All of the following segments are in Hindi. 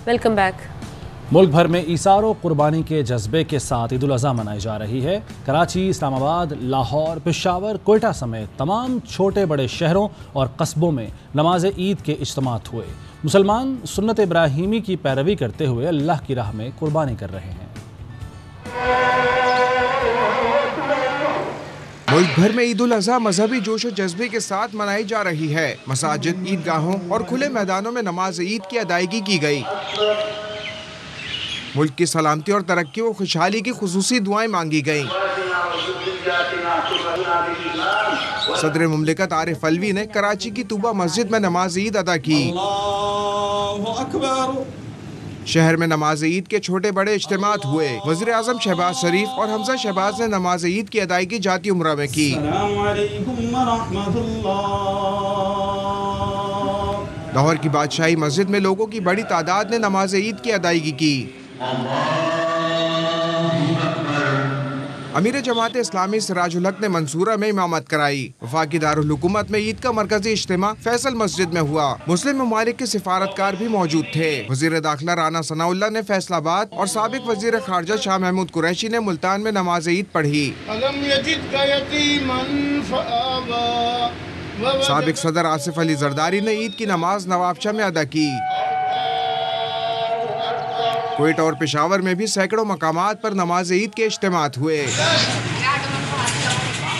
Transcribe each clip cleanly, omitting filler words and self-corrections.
Welcome back. मुल्क भर में ईसार कुर्बानी के जज्बे के साथ ईद उल अज़हा मनाई जा रही है। कराची, इस्लामाबाद, लाहौर, पेशावर, कोयटा समेत तमाम छोटे बड़े शहरों और कस्बों में नमाज ईद के इज्तिमात हुए। मुसलमान सुन्नत इब्राहीमी की पैरवी करते हुए अल्लाह की राह में कुर्बानी कर रहे हैं। मुल्क भर में ईद उल अज़हा मजहबी जोश और जज्बे के साथ मनाई जा रही है। मसाजिद, ईदगाहों और खुले मैदानों में नमाज ईद की अदायगी की गई। मुल्क की सलामती और तरक्की और खुशहाली की खुसूसी दुआएं मांगी गईं। सदर मुमलिकत आरिफ अलवी ने कराची की तूबा मस्जिद में नमाज ईद अदा की। शहर में नमाज ईद के छोटे बड़े इज्तिमात हुए। वज़ीर आज़म शहबाज शरीफ और हमजा शहबाज ने नमाज ईद की अदायगी जाती उम्रा में की। लाहौर की बादशाही मस्जिद में लोगों की बड़ी तादाद ने नमाज ईद की अदायगी की। अमीर जमात इस्लामी सिराजुल हक ने मंसूरा में इमामत कराई। वफाकी दारुल हुकूमत में ईद का मरकजी इज्तिमा फैसल मस्जिद में हुआ। मुस्लिम ममालिक के सिफारतकार भी मौजूद थे। वजीर दाखिला राना सनाउल्लाह ने फैसलाबाद और साबिक वजीर खारजा शाह महमूद कुरैशी ने मुल्तान में नमाज ईद पढ़ी। साबिक सदर आसिफ अली जरदारी ने ईद की नमाज नवाबशाह में अदा की। कोयटा और पेशावर में भी सैकड़ों मकामात पर नमाज ईद के इज्तिमात हुए।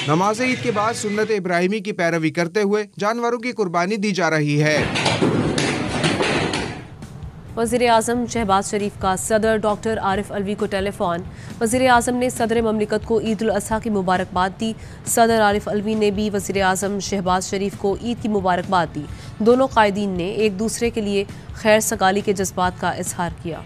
नमाज ईद के बाद सुन्नत इब्राहीमी की पैरवी करते हुए जानवरों की कुर्बानी दी जा रही है। वज़ीर आज़म शहबाज शरीफ का सदर डॉक्टर आरिफ अलवी को टेलीफोन। वज़ीर आज़म ने सदर ममलिकत को ईद उल अज़हा की मुबारकबाद दी। सदर आरिफ अलवी ने भी वज़ीर आज़म शहबाज शरीफ को ईद की मुबारकबाद दी। दोनों कायदीन ने एक दूसरे के लिए खैर सगाली के जज्बात का इजहार किया।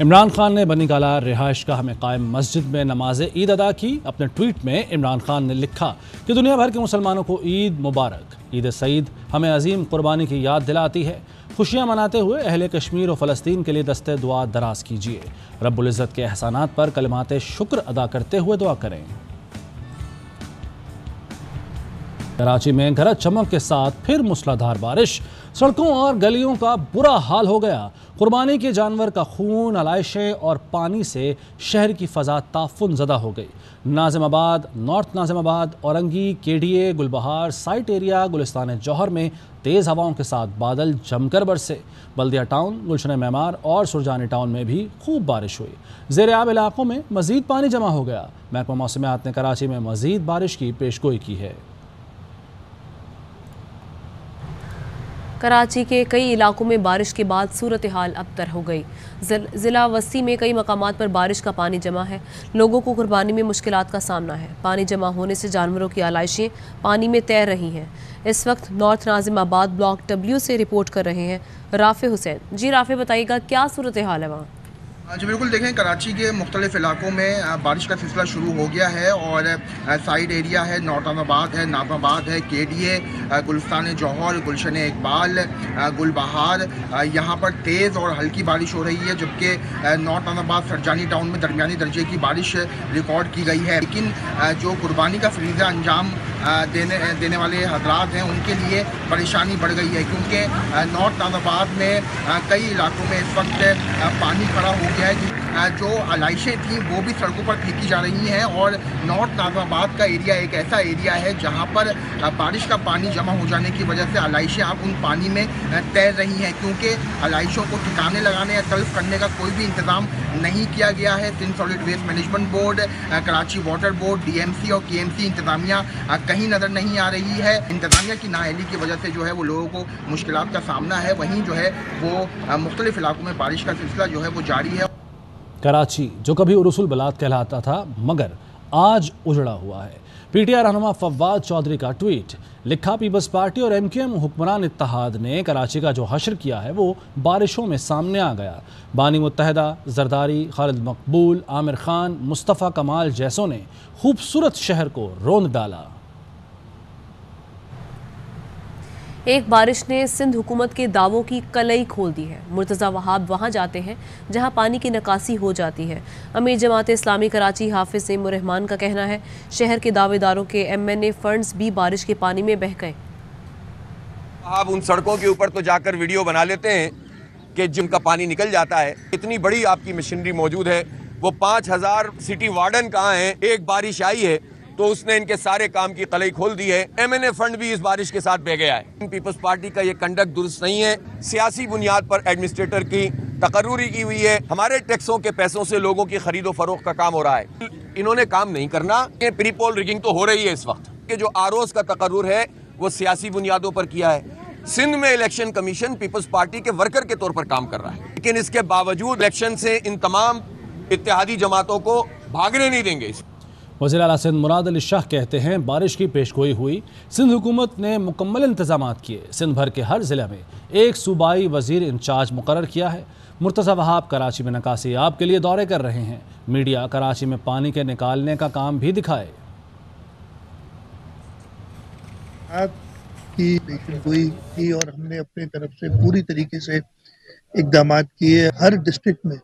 इमरान खान ने बनी काला रिहाइश गाह में कायम मस्जिद में नमाज ईद अदा की। अपने ट्वीट में इमरान खान ने लिखा कि दुनिया भर के मुसलमानों को ईद मुबारक। ईद सईद हमें अजीम कुर्बानी की याद दिलाती है। खुशियाँ मनाते हुए अहले कश्मीर और फ़लस्तीन के लिए दस्ते दुआ दराज कीजिए। रब्बुल इज़्ज़त के एहसानात पर कलिमात शुक्र अदा करते हुए दुआ करें। कराची में गरज चमक के साथ फिर मूसलाधार बारिश। सड़कों और गलियों का बुरा हाल हो गया। कुर्बानी के जानवर का खून, आलाइशें और पानी से शहर की फ़ज़ा ताफ़ुन ज़दा हो गई। Nazimabad, north Nazimabad, Orangi, KDA, Gulbahar, site area, Gulistan Johar में तेज़ हवाओं के साथ बादल जमकर बरसे। बल्दिया टाउन, गुलशन मेमार और सुरजानी टाउन में भी खूब बारिश हुई। ज़ेर-ए-आब इलाकों में मज़ीद पानी जमा हो गया। महकमा मौसमियात ने कराची में मज़ीद बारिश की पेशगोई की है। कराची के कई इलाकों में बारिश के बाद सूरत हाल अबतर हो गई। ज़िला वस्ती में कई मकामात पर बारिश का पानी जमा है। लोगों को कुर्बानी में मुश्किलात का सामना है। पानी जमा होने से जानवरों की आलाइशें पानी में तैर रही हैं। इस वक्त नॉर्थ नाज़िमाबाद ब्लॉक W से रिपोर्ट कर रहे हैं राफ़े हुसैन। जी राफ़े, बताइएगा क्या सूरत हाल है वहाँ? जी बिल्कुल, देखें कराची के मुख्तलिफ इलाकों में बारिश का सिलसिला शुरू हो गया है और साइड एरिया है, नौटाबाद है, नाबाबाद है, केडीए, गुलिस्तान जौहर, गुलशन इकबाल, गुलबहार, यहाँ पर तेज़ और हल्की बारिश हो रही है। जबकि नौटाबाद, सरजानी टाउन में दरमियानी दर्जे की बारिश रिकॉर्ड की गई है। लेकिन जो कुर्बानी का फरीज़ा अंजाम देने वाले हजरात हैं उनके लिए परेशानी बढ़ गई है, क्योंकि नॉर्थ नाज़ाबाद में कई इलाकों में इस वक्त पानी खड़ा हो गया है। जो आलाइशें थी वो भी सड़कों पर फेंकी जा रही हैं और नॉर्थ नाज़ाबाद का एरिया एक ऐसा एरिया है जहां पर बारिश का पानी जमा हो जाने की वजह से आलाइशें अब उन पानी में तैर रही हैं, क्योंकि आलाइशों को ठिकाने लगाने या तल्फ करने का कोई भी इंतज़ाम नहीं किया गया है। Sindh solid waste management board, Karachi water board, DMC और KMC इंतज़ामिया कहीं नज़र नहीं आ रही है। इंतज़ामिया की नाअहली की वजह से जो है वो लोगों को मुश्किलात का सामना है। वहीं जो है वो मुख्तलिफ इलाकों में बारिश का सिलसिला जो है वो जारी है। कराची जो कभी उरुसुल बलात कहलाता था मगर आज उजड़ा हुआ है। PTI रहनुमा फव्वाद चौधरी का ट्वीट। लिखा, पीपल्स पार्टी और MQM हुक्मरान इत्तेहाद ने कराची का जो हशर किया है वो बारिशों में सामने आ गया। बानी मुत्तहिदा, जरदारी, खालिद मकबूल, आमिर खान, मुस्तफ़ा कमाल जैसों ने खूबसूरत शहर को रोंद डाला। एक बारिश ने सिंध हुकूमत के दावों की कलई खोल दी है। मुर्तज़ा वहाब वहाँ जाते हैं जहाँ पानी की निकासी हो जाती है। अमीर जमात इस्लामी कराची हाफिज़ नईमुर रहमान का कहना है शहर के दावेदारों के MNA फंड्स भी बारिश के पानी में बह गए। आप उन सड़कों के ऊपर तो जाकर वीडियो बना लेते हैं कि जिनका पानी निकल जाता है। इतनी बड़ी आपकी मशीनरी मौजूद है, वो 5000 सिटी वार्डन कहाँ हैं। एक बारिश आई है तो उसने इनके सारे काम की कलई खोल दी है। MNA फंड भी इस बारिश के साथ बह गया है। पीपल्स पार्टी का ये कंडक्ट दुरुस्त नहीं है। सियासी बुनियाद पर एडमिनिस्ट्रेटर की तकर्रुरी की हुई है। हमारे टैक्सों के पैसों से लोगों की खरीदो फरोख्त का काम हो रहा है। इन्होंने काम नहीं करना। ये प्री पोल रिगिंग तो हो रही है इस वक्त कि जो आरओज का तकर्रुर है वो सियासी बुनियादों पर किया है। सिंध में इलेक्शन कमीशन पीपल्स पार्टी के वर्कर के तौर पर काम कर रहा है, लेकिन इसके बावजूद इलेक्शन से इन तमाम इत्तेहादी जमातों को भागने नहीं देंगे। वज़ीर आला सिंध मुराद अली शाह कहते हैं बारिश की पेशगोई हुई, सिंध हुकूमत ने मुकम्मल इंतजामात किए। सिंध भर के हर ज़िले में एक सूबाई वज़ीर इंचार्ज मुकर्रर किया है। मुर्तज़ा वहाब कराची में नकासी आब के लिए दौरे कर रहे हैं। मीडिया कराची में पानी के निकालने का काम भी दिखाए। की पेशगोई की और हमने अपनी तरफ से पूरी तरीके से इकदाम किए। हर डिस्ट्रिक्ट में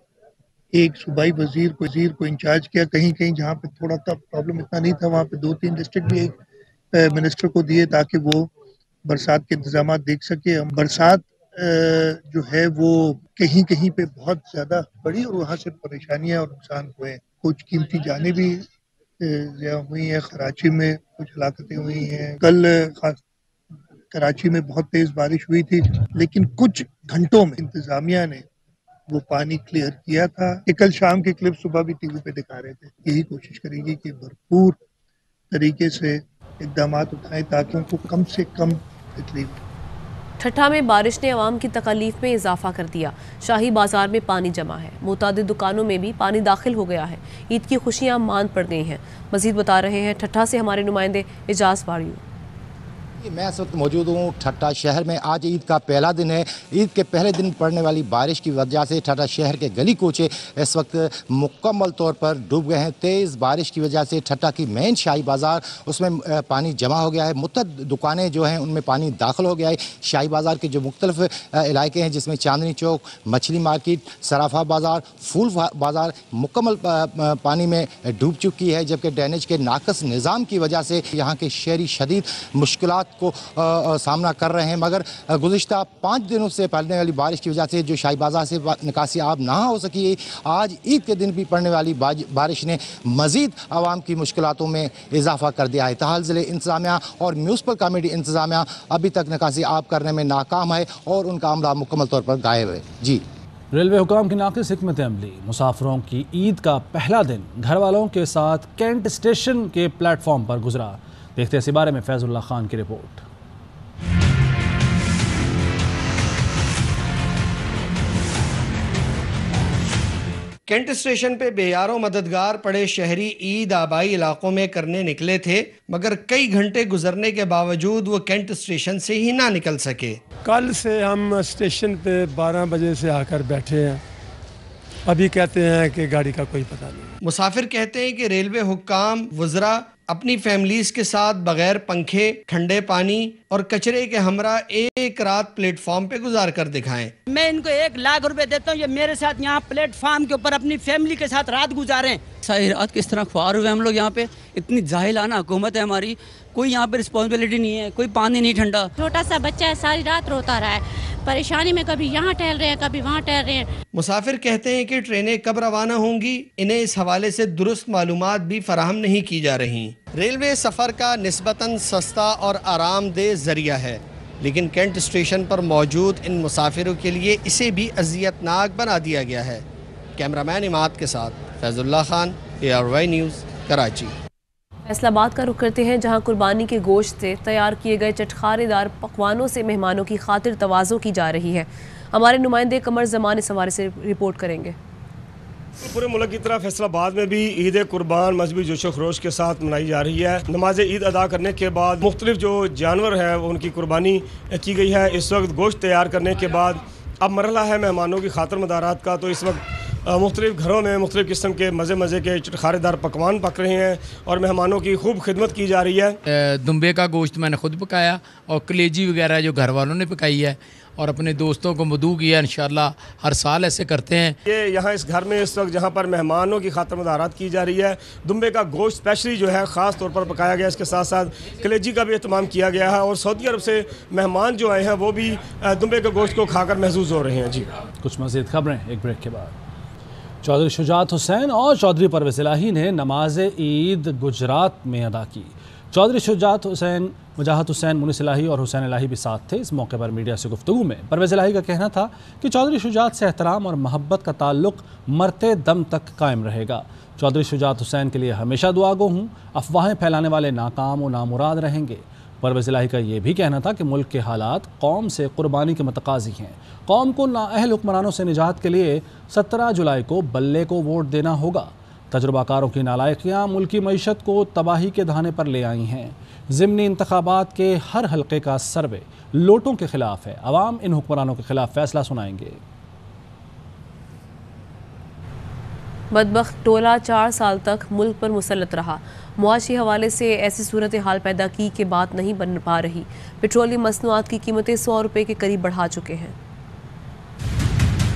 एक सूबाई वजीर को इंचार्ज किया। कहीं कहीं जहाँ पे थोड़ा सा प्रॉब्लम इतना नहीं था वहाँ पे 2-3 डिस्ट्रिक्ट भी एक मिनिस्टर को दिए ताकि वो बरसात के इंतजाम देख सके। हम बरसात जो है वो कहीं कहीं पे बहुत ज़्यादा बढ़ी और वहाँ से परेशानियाँ और नुकसान हुए। कुछ कीमती जाने भी हुई हैं। कराची में कुछ हलाकतें हुई हैं। कल खास कराची में बहुत तेज बारिश हुई थी, लेकिन कुछ घंटों में इंतजामिया ने वो पानी क्लियर किया था। कल शाम के क्लिप सुबह भी टीवी पे दिखा रहे थे। यही कोशिश करेंगे कि भरपूर तरीके से इकदाम उठाएं ताकि उनको कम से कम तकलीफ। ठट्ठा में बारिश ने अवाम की तकलीफ में इजाफा कर दिया। शाही बाजार में पानी जमा है। मुतादिद दुकानों में भी पानी दाखिल हो गया है। ईद की खुशियां मांद पड़ गई हैं। मजीद बता रहे हैं ठट्ठा से हमारे नुमाइंदे एजाज वारियो। मैं इस वक्त मौजूद हूँ ठट्ठा शहर में। आज ईद का पहला दिन है। ईद के पहले दिन पड़ने वाली बारिश की वजह से ठट्ठा शहर के गली कूचे इस वक्त मुकम्मल तौर पर डूब गए हैं। तेज़ बारिश की वजह से ठट्ठा की मेन शाही बाज़ार उसमें पानी जमा हो गया है। मुतअद्दिद दुकानें जो हैं उनमें पानी दाखिल हो गया है। शाही बाज़ार के जो मुख्तलिफ इलाके हैं जिसमें चांदनी चौक, मछली मार्केट, सराफा बाज़ार, फूल बाज़ार मुकम्मल पानी में डूब चुकी है, जबकि ड्रेनेज के नाकस निज़ाम की वजह से यहाँ के शहरी शदीद मुश्किलात को सामना कर रहे हैं। मगर गुज़िश्ता 5 दिनों से पड़ने वाली बारिश की वजह से जो शाही बाजार से निकासी आब ना हो सकी है, आज ईद के दिन भी पड़ने वाली बारिश ने मज़ीद आवाम की मुश्किलातों में इजाफा कर दिया है। ताहल ज़िले इंतज़ामिया और म्यूनसिपल कमेटी इंतज़ामिया अभी तक निकासी आब करने में नाकाम है और उनका अमला मुकम्मल तौर पर गायब है। जी, रेलवे हुकाम की नाक़िस हिकमत अमली मुसाफिरों की ईद का पहला दिन घर वालों के साथ कैंट स्टेशन के प्लेटफॉर्म पर गुजरा। देखते हैं इस बारे में फैजुल्लाह खान की रिपोर्ट। कैंट स्टेशन पे बेयारों मददगार पड़े शहरी ईद आबाई इलाकों में करने निकले थे, मगर कई घंटे गुजरने के बावजूद वो कैंट स्टेशन से ही ना निकल सके। कल से हम स्टेशन पे 12 बजे से आकर बैठे हैं। अभी कहते हैं कि गाड़ी का कोई पता नहीं। मुसाफिर कहते हैं कि रेलवे हुक्काम वज़रा अपनी फैमिलीज के साथ बगैर पंखे, ठंडे पानी और कचरे के हमरा एक रात प्लेटफॉर्म पे गुजार कर दिखाएं। मैं इनको 1 लाख रुपए देता हूँ, ये मेरे साथ यहाँ प्लेटफॉर्म के ऊपर अपनी फैमिली के साथ रात गुजारें। सारी रात किस तरह ख्वार हुए हम लोग यहाँ पे। इतनी जाहिलाना हुकूमत है हमारी, कोई यहाँ पे रिस्पॉन्सिबिलिटी नहीं है, कोई पानी नहीं ठंडा। छोटा सा बच्चा है, सारी रात रोता रहा है परेशानी में, कभी यहाँ ठहर रहे हैं कभी वहाँ ठहर रहे हैं। मुसाफिर कहते हैं कि ट्रेनें कब रवाना होंगी, इन्हें इस हवाले से दुरुस्त मालूमात भी फराहम नहीं की जा रही। रेलवे सफ़र का निस्बतन सस्ता और आरामदेह जरिया है, लेकिन कैंट स्टेशन पर मौजूद इन मुसाफिरों के लिए इसे भी अजियतनाक बना दिया गया है। कैमरामैन इमाद के साथ फैजुल्लाह खान, ARY न्यूज़, कराची। फैसलाबाद का रुख करते हैं, जहां कुर्बानी के गोश्त से तैयार किए गए चटखारेदार पकवानों से मेहमानों की खातिर तवाज़ो की जा रही है। हमारे नुमाइंदे कमर ज़मान इस हवाले से रिपोर्ट करेंगे। पूरे मुल्क की तरह फैसलाबाद में भी ईद कुर्बान मजहबी जोशो खरोश के साथ मनाई जा रही है। नमाज ईद अदा करने के बाद मुख्तलिफ जो जानवर हैं उनकी कुर्बानी की गई है। इस वक्त गोश्त तैयार करने के बाद अब मरहला है मेहमानों की खातर मदारात का। तो इस वक्त मुख्तलिफ़ घरों में मुख्तलिफ़ किस्म के मज़े के चटखारेदार पकवान पक रहे हैं और मेहमानों की खूब खिदमत की जा रही है। दुम्बे का गोश्त मैंने खुद पकाया और कलेजी वगैरह जो घर वालों ने पकाई है और अपने दोस्तों को मदऊ किया। इंशाल्लाह हर साल ऐसे करते हैं। ये यहाँ इस घर में इस वक्त जहाँ पर मेहमानों की खातिर मदारात की जा रही है, दुम्बे का गोश्त स्पेशली जो है ख़ास तौर पर पकाया गया। इसके साथ साथ कलेजी का भी एहतमाम किया गया है और सऊदी अरब से मेहमान जो आए हैं वो भी दुम्बे के गोश्त को खाकर महसूस हो रहे हैं। जी, कुछ मज़ीद खबरें एक ब्रेक के बाद। चौधरी शुजात हुसैन और चौधरी परवेज़ इलाही ने नमाज ईद गुजरात में अदा की। चौधरी शुजात हुसैन, मुजाहत हुसैन, मुनिस इलाही और हुसैन इलाही भी साथ थे। इस मौके पर मीडिया से गुफ्तगू में परवेज़ इलाही का कहना था कि चौधरी शुजात से एहतराम और मोहब्बत का ताल्लुक़ मरते दम तक कायम रहेगा। चौधरी शुजात हुसैन के लिए हमेशा दुआगो हूँ। अफवाहें फैलाने वाले नाकाम और नामुराद रहेंगे। परवेज़ इलाही का ये भी कहना था कि मुल्क के हालात कौम से कुर्बानी के मतकाज़ी हैं। कौम को नाअहल हुक्मरानों से निजात के लिए 17 जुलाई को बल्ले को वोट देना होगा। तजुर्बाकारों की नालायकियाँ मुल्क की मईशत को तबाही के दहाने पर ले आई हैं। ज़िमनी इंतखाबात के हर हल्के का सर्वे लोटों के खिलाफ है। अवाम इन हुक्मरानों के खिलाफ फैसला सुनाएंगे। बदबख्त टोला 4 साल तक मुल्क पर मुसल्लत रहा। मुआशी हवाले से ऐसी सूरत हाल पैदा की कि बात नहीं बन पा रही। पेट्रोलियम मसनूआत की कीमतें 100 रुपये के करीब बढ़ा चुके हैं।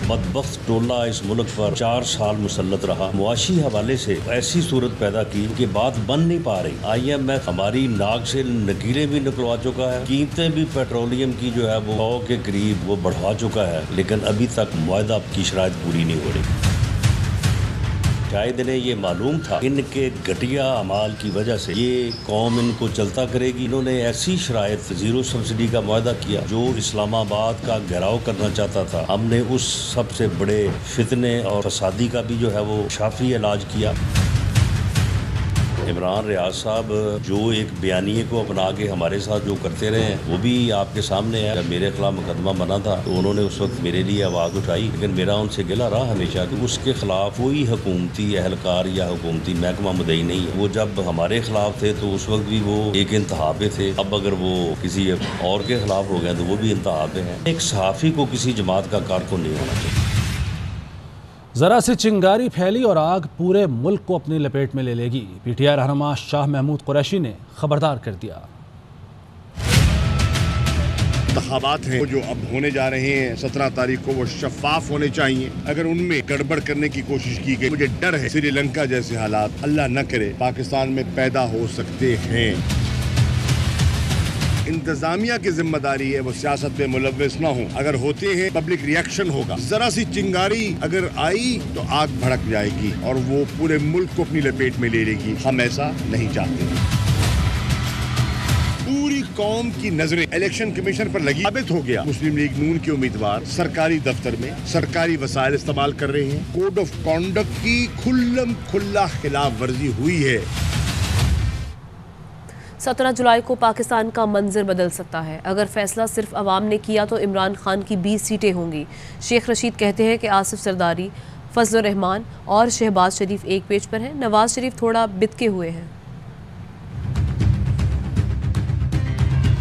बदबख्त टोला इस मुल्क पर 4 साल मुसल्लत रहा। मुआशी हवाले से ऐसी सूरत पैदा की कि बात बन नहीं पा रही। IMF हमारी नाक से नकीरें भी निकलवा चुका है। कीमतें भी पेट्रोलियम की जो है वो 100 के करीब वो बढ़ा चुका है, लेकिन अभी तक मुआहदा की शराइत पूरी नहीं हो रही। शायद इन्हें ये मालूम था इनके घटिया अमाल की वजह से ये कौम इनको चलता करेगी। इन्होंने ऐसी शराइत ज़ीरो सब्सिडी का मुआहदा किया जो इस्लामाबाद का घेराव करना चाहता था। हमने उस सबसे बड़े फितने और फसादी का भी जो है वो शाफी इलाज किया। इमरान रियाज साहब जो एक बयानिए को अपना के हमारे साथ जो करते रहे हैं वो भी आपके सामने है। जब मेरे खिलाफ मुकदमा बना था तो उन्होंने उस वक्त मेरे लिए आवाज़ उठाई, लेकिन मेरा उनसे गिला रहा हमेशा कि उसके खिलाफ कोई हुकूमती एहलकार या हुकूमती महकमा मुदई नहीं है। वो जब हमारे खिलाफ थे तो उस वक्त भी वो एक इंतहा पे थे। अब अगर वो किसी और के खिलाफ हो गए तो वो भी इंतहा पे हैं। एक सहाफ़ी को किसी जमात का कारकुन नहीं होना चाहिए। ज़रा सी चिंगारी फैली और आग पूरे मुल्क को अपनी लपेट में ले लेगी। PTI रहनुमा शाह महमूद कुरैशी ने खबरदार कर दिया। इंतखाबात हैं जो अब होने जा रहे हैं 17 तारीख को, वो शफाफ होने चाहिए। अगर उनमें गड़बड़ करने की कोशिश की गई, मुझे डर है श्रीलंका जैसे हालात अल्लाह न करे पाकिस्तान में पैदा हो सकते हैं। इंतजामिया की जिम्मेदारी है वो सियासत में मुलव्वस न हो। अगर होते हैं पब्लिक रिएक्शन होगा। जरा सी चिंगारी अगर आई तो आग भड़क जाएगी और वो पूरे मुल्क को अपनी लपेट में ले लेगी। हम ऐसा नहीं चाहते। पूरी कौम की नजरें इलेक्शन कमीशन पर लगी। साबित हो गया मुस्लिम लीग नून के उम्मीदवार सरकारी दफ्तर में सरकारी वसाइल इस्तेमाल कर रहे हैं। कोड ऑफ कॉन्डक्ट की खुल्लम खुल्ला खिलाफ वर्जी हुई है। 17 जुलाई को पाकिस्तान का मंजर बदल सकता है। अगर फैसला सिर्फ अवाम ने किया तो इमरान खान की 20 सीटें होंगी। शेख रशीद कहते हैं कि आसिफ सरदारी, फजल रहमान और शहबाज शरीफ एक पेज पर हैं। नवाज शरीफ थोड़ा बितके हुए हैं।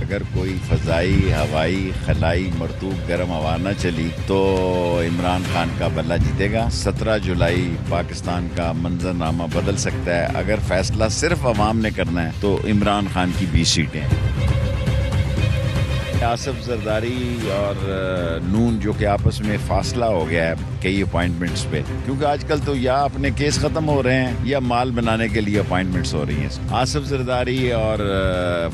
अगर कोई फ़ज़ाई, हवाई, खलाई मरतूब गर्म हवा न चली तो इमरान खान का बल्ला जीतेगा। 17 जुलाई पाकिस्तान का मंजरनामा बदल सकता है। अगर फैसला सिर्फ अवाम ने करना है तो इमरान खान की 20 सीटें हैं। आसिफ जरदारी और नून जो कि आपस में फासला हो गया है कई अपॉइंटमेंट्स पे, क्योंकि आजकल तो या अपने केस ख़त्म हो रहे हैं या माल बनाने के लिए अपॉइंटमेंट्स हो रही हैं। आसिफ जरदारी और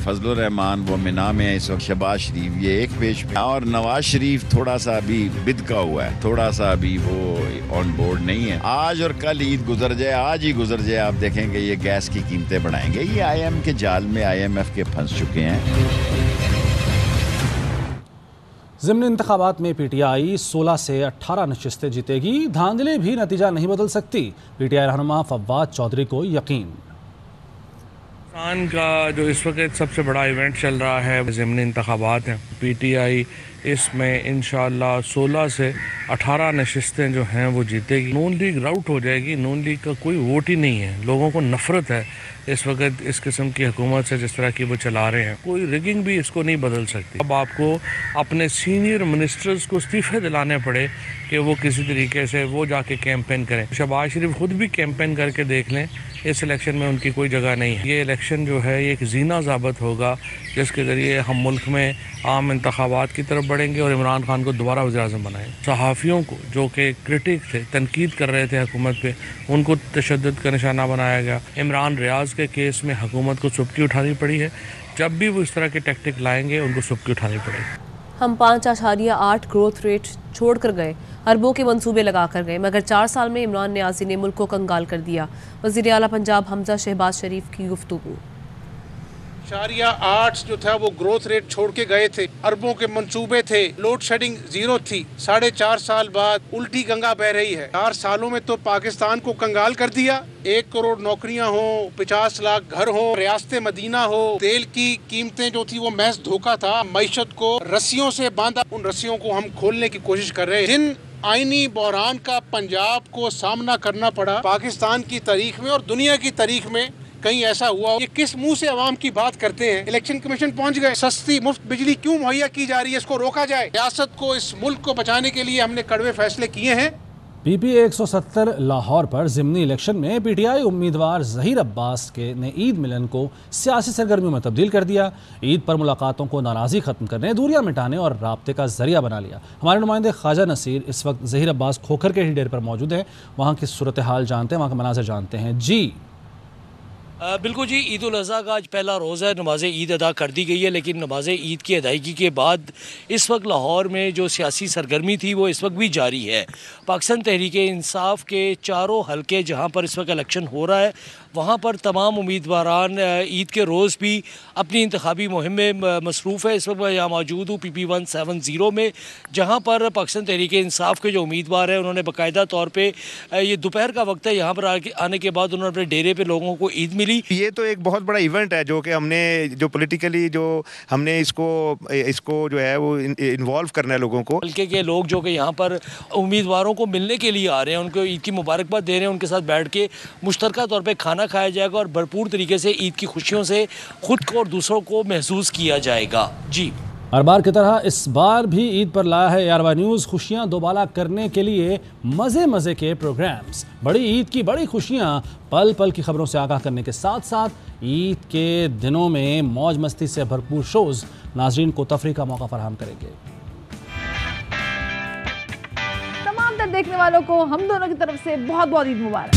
फजल रहमान वो मिना में इस वक्त, शहबाज शरीफ ये एक पेज पे, और नवाज शरीफ थोड़ा सा अभी बिदका हुआ है, थोड़ा सा अभी वो ऑन बोर्ड नहीं है। आज और कल ईद गुजर जाए, आज ही गुजर जाए, आप देखेंगे ये गैस की कीमतें बढ़ाएंगे। ये IM के जाल में IMF के फंस चुके हैं। ज़िमनी इंतखाबात में PTI 16 से 18 नशिस्तें जीतेगी। धांधली भी नतीजा नहीं बदल सकती। PTI रहनुमा फवाद चौधरी को यकीन। पाकिस्तान का जो इस वक्त सबसे बड़ा इवेंट चल रहा है ज़िमनी इंतखाबात हैं। PTI इसमें इंशाअल्लाह 16 से 18 नशिस्तें जो हैं वो जीतेगी। नून लीग आउट हो जाएगी। नून लीग का कोई वोट ही नहीं है। लोगों को नफरत है इस वक्त इस किस्म की हुकूमत से जिस तरह की वो चला रहे हैं, कोई रिगिंग भी इसको नहीं बदल सकती। अब आपको अपने सीनियर मिनिस्टर्स को इस्तीफे दिलाने पड़े कि वो किसी तरीके से वो जाके कैंपेन करें। शहबाज शरीफ खुद भी कैंपेन करके देख लें, इस इलेक्शन में उनकी कोई जगह नहीं है। ये इलेक्शन जो है ये एक जीना ज़ाबत होगा जिसके ज़रिए हम मुल्क में आम इंतखाबात की तरफ बढ़ेंगे और इमरान खान को दोबारा वज़ीर-ए-आज़म बनाएं। सहाफ़ियों को जो कि क्रिटिक थे, तनकीद कर रहे थे हुकूमत पे, उनको तशद्दुद का निशाना बनाया गया। इमरान रियाज के केस में हुकूमत को सुबकी उठानी पड़ी है। जब भी वो इस तरह के टैक्टिक लाएंगे उनको सुबकी उठानी पड़ेगी। हम 5.8 ग्रोथ रेट छोड़ कर गए, अरबों के मंसूबे लगा कर गए, मगर 4 साल में इमरान न्याजी ने मुल्क को कंगाल कर दिया। वज़ीर आला पंजाब हमजा शहबाज शरीफ की गुफ्तगू। 8 जो था वो ग्रोथ रेट छोड़ के गए थे, अरबों के मंसूबे थे, लोड शेडिंग 0 थी। 4.5 साल बाद उल्टी गंगा बह रही है। 4 सालों में तो पाकिस्तान को कंगाल कर दिया। 1 करोड़ नौकरियां हो, 50 लाख घर हो, रियासत मदीना हो, तेल की कीमतें जो थी वो महज धोखा था। मईशत को रस्सियों से बांधा, उन रस्सियों को हम खोलने की कोशिश कर रहे हैं। जिन आईनी बहरान का पंजाब को सामना करना पड़ा पाकिस्तान की तारीख में और दुनिया की तारीख में कहीं ऐसा हुआ, ये किस मुंह से अवाम की बात करते हैं। इलेक्शन कमीशन पहुंच गए। सस्ती मुफ्त बिजली क्यों मुहैया की जा रही है, इसको रोका जाए। रियासत को, इस मुल्क को बचाने के लिए हमने कड़वे फैसले किए हैं। PP 170 लाहौर पर ज़िमनी इलेक्शन में PTI उम्मीदवार ज़हीर अब्बास ने ईद मिलन को सियासी सरगर्मियों में तब्दील कर दिया। ईद पर मुलाकातों को नाराज़गी ख़त्म करने, दूरियां मिटाने और राब्ते का ज़रिया बना लिया। हमारे नुमाइंदे ख्वाजा नसीर इस वक्त ज़हीर अब्बास खोखर के डेरे पर मौजूद हैं। वहाँ की सूरत हाल जानते हैं, वहाँ का मनाज़र जानते हैं। जी बिल्कुल जी, ईद उल अज़हा का आज पहला रोज़ा है। नमाज ईद अदा कर दी गई है, लेकिन नमाज ईद की अदायगी के बाद इस वक्त लाहौर में जो सियासी सरगर्मी थी वो इस वक्त भी जारी है। पाकिस्तान तहरीक इंसाफ के चारों हलके जहां पर इस वक्त इलेक्शन हो रहा है, वहाँ पर तमाम उम्मीदवारान ईद के रोज़ भी अपनी इंतखाबी मुहिम में मसरूफ़ है। इस वक्त मैं यहाँ मौजूद हूँ PP 170 में, जहाँ पर पाकिस्तान तहरीक इंसाफ के जो उम्मीदवार हैं उन्होंने बाकायदा तौर पे ये दोपहर का वक्त है, यहाँ पर आने के बाद उन्होंने अपने डेरे पे लोगों को ईद मिली। ये तो एक बहुत बड़ा इवेंट है जो कि हमने जो पॉलिटिकली जो हमने इसको जो है वो इन्वॉल्व करना है लोगों को। हल्के के लोग जो कि यहाँ पर उम्मीदवारों को मिलने के लिए आ रहे हैं, उनको ईद की मुबारकबाद दे रहे हैं, उनके साथ बैठ के मुश्तरका तौर पर खाना खाया जाएगा और भरपूर तरीके से ईद की खुशियों से खुद को और दूसरों को महसूस किया जाएगा। जी, हर बार की तरह इस बार भी ईद पर लाया है ARY न्यूज़ खुशियां दोबाला करने के लिए मज़े मज़े के प्रोग्राम्स। बड़ी ईद की बड़ी खुशियां पल पल की खबरों से आगाह करने के साथ साथ ईद के दिनों में मौज मस्ती से भरपूर शोज़ नाज़रीन को तफरीह का मौका फराहम करेंगे। तमाम तर देखने वालों को हम दोनों की तरफ से बहुत बहुत ईद मुबारक।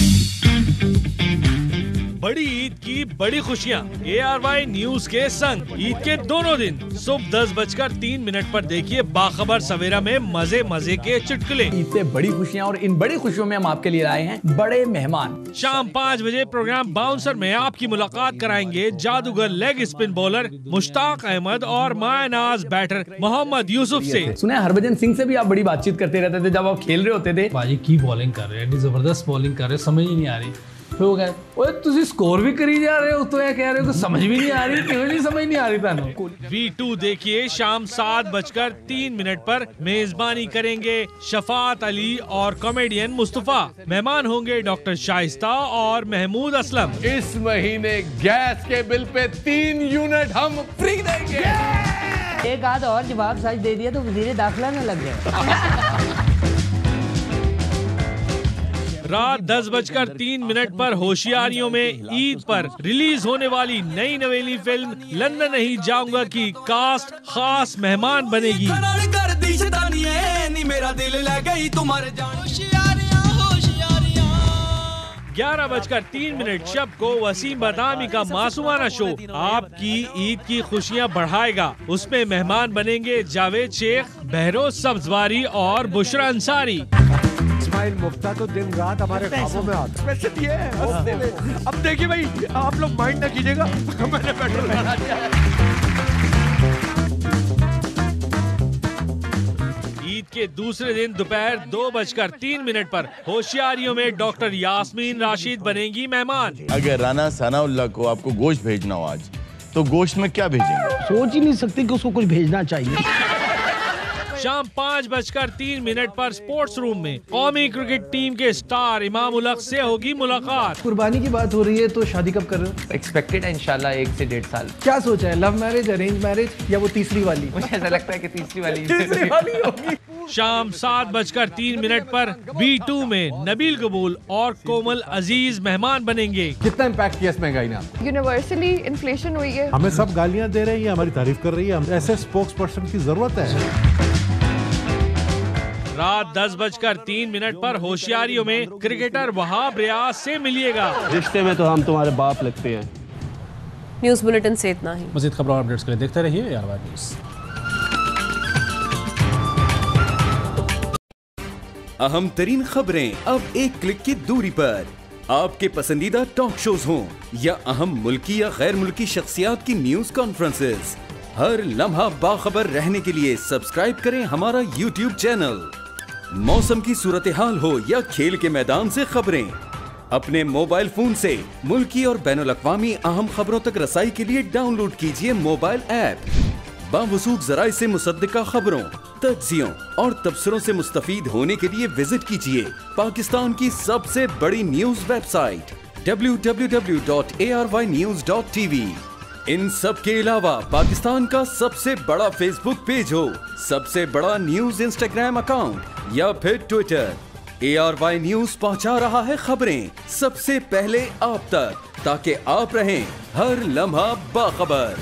बड़ी ईद की बड़ी खुशियाँ ARY न्यूज़ के संग ईद के दोनों दिन सुबह 10:03 पर देखिए बाखबर सवेरा में मजे मजे के चुटकुले। ईद से बड़ी खुशियाँ और इन बड़ी खुशियों में हम आपके लिए लाए हैं बड़े मेहमान। शाम 5 बजे प्रोग्राम बाउंसर में आपकी मुलाकात कराएंगे जादूगर leg spin bowler Mushtaq Ahmed और मायनाज बैटर मोहम्मद यूसुफ से। सुने हरभजन सिंह से भी आप बड़ी बातचीत करते रहते थे जब आप खेल रहे होते थे। भाजी की बॉलिंग कर रहे हैं, जबरदस्त बॉलिंग कर रहे हैं, समझ ही नहीं आ रही। हो गए ओए तुसी स्कोर भी करी जा रहे हो तो ये कह रहे हो तो समझ भी नहीं आ रही, क्यों नहीं समझ नहीं आ रही थानू। V2 देखिए शाम 7:03 पर मेजबानी करेंगे शफात अली और कॉमेडियन मुस्तफा। मेहमान होंगे डॉक्टर शाइस्ता और महमूद असलम। इस महीने गैस के बिल पे 3 यूनिट हम फ्री देंगे। एक आध और जवाब सच दे दिया तो वजीर दाखिला न लग जाए। रात 10:03 पर होशियारियों में ईद पर रिलीज होने वाली नई नवेली फिल्म लंदन नहीं जाऊंगा की कास्ट खास मेहमान बनेगी। 11:03 शब को वसीम बदामी का मासूमाना शो आपकी ईद की खुशियां बढ़ाएगा। उसमें मेहमान बनेंगे जावेद शेख, बहरोज सब्जवारी और बुशरा अंसारी। इस्माइल मुफ्ता तो दिन रात हमारे ख्वाबों में आता है। वैसे ये है। अब देखिए भाई, आप लोग माइंड ना कीजिएगा, मैंने पेट्रोल लगा दिया है। ईद के दूसरे दिन दोपहर 2:03 पर होशियारियों में डॉक्टर यास्मीन राशिद बनेंगी मेहमान। अगर राना सनाउल्लाह को आपको गोश्त भेजना हो आज, तो गोश्त में क्या भेजेंगे? सोच ही नहीं सकती कि उसको कुछ भेजना चाहिए। शाम 5:03 पर स्पोर्ट्स रूम में कौमी क्रिकेट टीम के स्टार इमाम उल हक से होगी मुलाकात। कुर्बानी की बात हो रही है तो शादी कब कर रहे हो? एक्सपेक्टेड है इंशाल्लाह 1 से 1.5 साल। क्या सोचा है, लव मैरिज, अरेंज मैरिज या वो तीसरी वाली? मुझे ऐसा लगता है कि तीसरी वाली होगी। शाम 7:03 पर B2 में नबील कबूल और कोमल अजीज मेहमान बनेंगे। कितना इम्पैक्ट किया इस महंगाई ने आपको? यूनिवर्सली इन्फ्लेशन हुई है। हमें सब गालियां दे रहे हैं, ये हमारी तारीफ कर रही है। ऐसे स्पोक्स पर्सन की जरूरत है। रात 10:03 पर होशियारियों में क्रिकेटर वहाब रियाज से मिलिएगा। रिश्ते में तो हम तुम्हारे बाप लगते हैं। न्यूज़ बुलेटिन से इतना ही। मज़ीद खबरों और अपडेट्स के लिए देखते रहिए ARY न्यूज़। अहम तरीन खबरें अब एक क्लिक की दूरी पर। आपके पसंदीदा टॉक शोज हों या अहम मुल्की या गैर मुल्की शख्सियात की न्यूज कॉन्फ्रेंसेस, हर लम्हा बाखबर रहने के लिए सब्सक्राइब करें हमारा YouTube चैनल। मौसम की सूरत हाल हो या खेल के मैदान से खबरें, अपने मोबाइल फोन से मुल्की और बैनुल अक़वामी अहम खबरों तक रसाई के लिए डाउनलोड कीजिए मोबाइल ऐप। बावसूख ज़राए से मुसद्दिका खबरों, तज्ज़ियों और तबसरों से मुस्तफ़ीद होने के लिए विजिट कीजिए पाकिस्तान की सबसे बड़ी न्यूज़ वेबसाइट www.arynews.tv। इन सब के अलावा पाकिस्तान का सबसे बड़ा फेसबुक पेज हो, सबसे बड़ा न्यूज़ इंस्टाग्राम अकाउंट या फिर ट्विटर, ARY न्यूज़ पहुंचा रहा है खबरें सबसे पहले आप तक, ताकि आप रहें हर लम्हा बाखबर।